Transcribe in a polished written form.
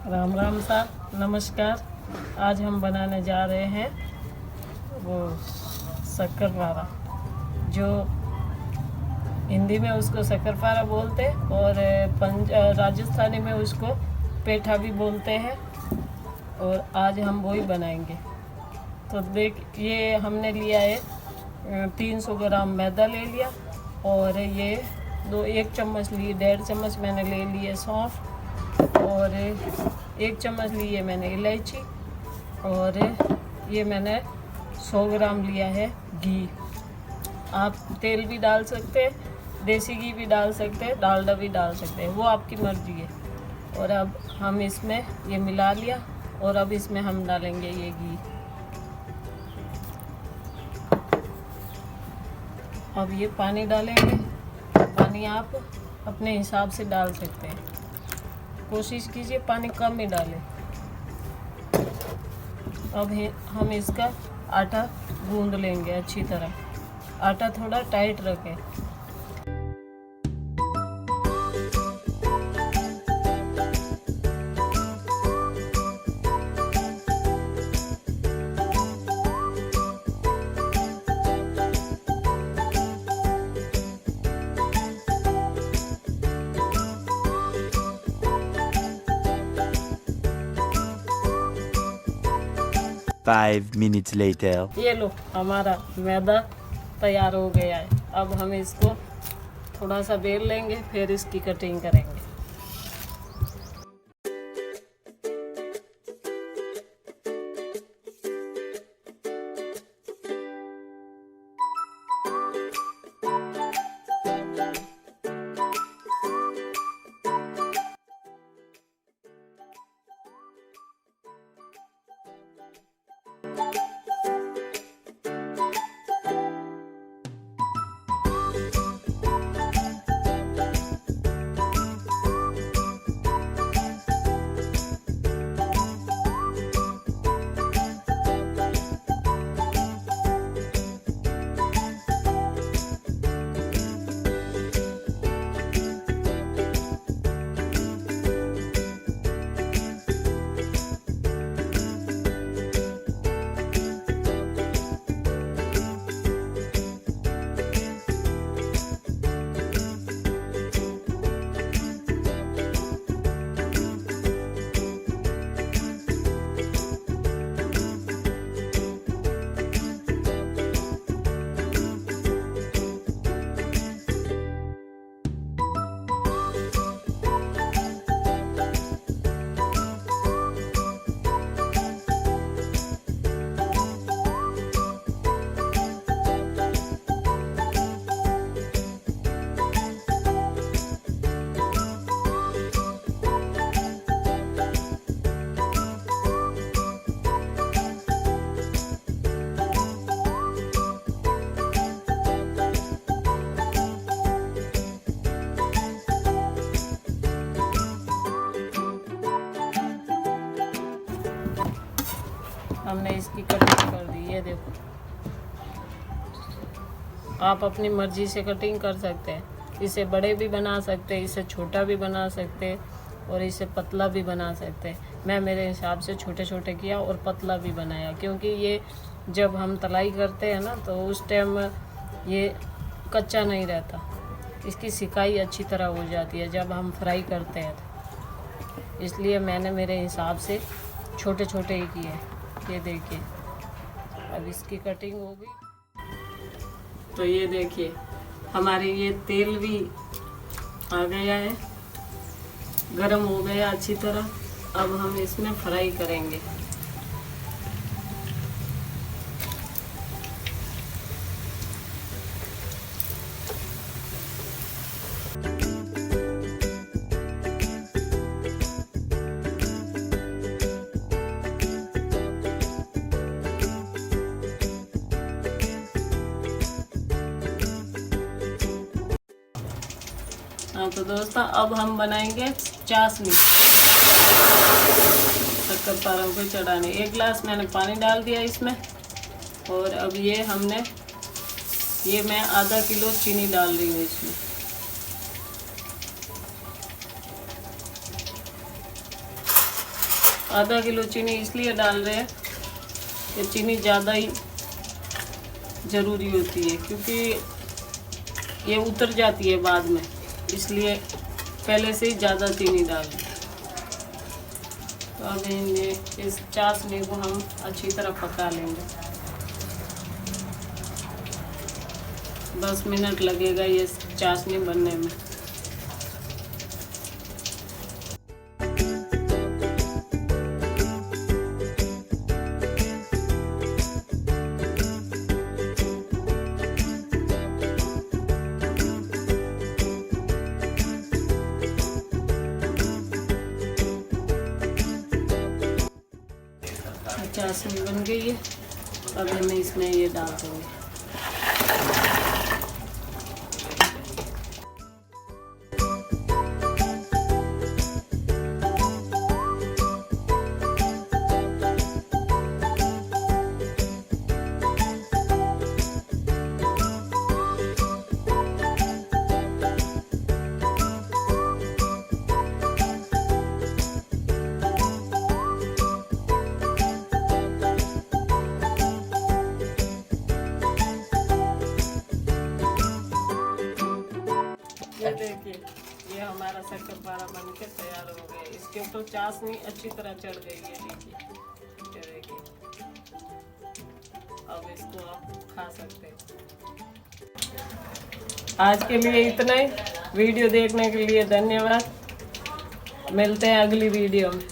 राम राम साहब, नमस्कार। आज हम बनाने जा रहे हैं वो शक्करपारा, जो हिंदी में उसको शक्करपारा बोलते और राजस्थानी में उसको पेठा भी बोलते हैं। और आज हम वही बनाएंगे। तो ये हमने लिया है 300 ग्राम मैदा ले लिया, और ये 1 चम्मच लिए, 1.5 चम्मच मैंने ले लिए सौंफ, और 1 चम्मच लिए मैंने इलायची, और ये मैंने 100 ग्राम लिया है घी। आप तेल भी डाल सकते हैं, देसी घी भी डाल सकते हैं, डालडा भी डाल सकते हैं, वो आपकी मर्जी है। और अब हम इसमें ये मिला लिया, और अब इसमें हम डालेंगे ये घी। अब ये पानी डालेंगे। पानी आप अपने हिसाब से डाल सकते हैं, कोशिश कीजिए पानी कम ही डालें। अब हम इसका आटा गूंद लेंगे अच्छी तरह। आटा थोड़ा टाइट रखें। Five minutes later. ये लो, हमारा मैदा तैयार हो गया है। अब हम इसको थोड़ा सा बेल लेंगे, फिर इसकी कटिंग करेंगे। हमने इसकी कटिंग कर दी, ये देखो। आप अपनी मर्जी से कटिंग कर सकते हैं। इसे बड़े भी बना सकते हैं, इसे छोटा भी बना सकते हैं, और इसे पतला भी बना सकते हैं। मैं मेरे हिसाब से छोटे छोटे किया और पतला भी बनाया, क्योंकि ये जब हम तलाई करते हैं ना, तो उस टाइम ये कच्चा नहीं रहता। इसकी सिकाई अच्छी तरह हो जाती है जब हम फ्राई करते हैं, तो इसलिए मैंने मेरे हिसाब से छोटे छोटे ही किए। ये देखिए, अब इसकी कटिंग हो गई। तो ये देखिए, हमारे ये तेल भी आ गया है, गरम हो गया अच्छी तरह। अब हम इसमें फ्राई करेंगे। हाँ, तो दोस्तों अब हम बनाएंगे चाशनी शक्करपारा को चढ़ाने। 1 गिलास मैंने पानी डाल दिया इसमें, और अब ये मैं आधा किलो चीनी डाल रही हूँ इसमें। आधा किलो चीनी इसलिए डाल रहे हैं कि चीनी ज़्यादा ही ज़रूरी होती है, क्योंकि ये उतर जाती है बाद में, इसलिए पहले से ही ज़्यादा चीनी डाल दें। तो अब इस चाशनी को हम अच्छी तरह पका लेंगे। 10 मिनट लगेगा ये चाशनी बनने में। चाशनी बन गई है, अब हमें इसमें ये डाल देंगे। ये देखिए, ये हमारा शक्करपारा बनके तैयार हो गया। इसके ऊपर चाशनी अच्छी तरह चढ़ गई है। देखिए, ये देखिए, अब इसको आप खा सकते हैं। आज के लिए इतना ही। वीडियो देखने के लिए धन्यवाद। मिलते हैं अगली वीडियो में।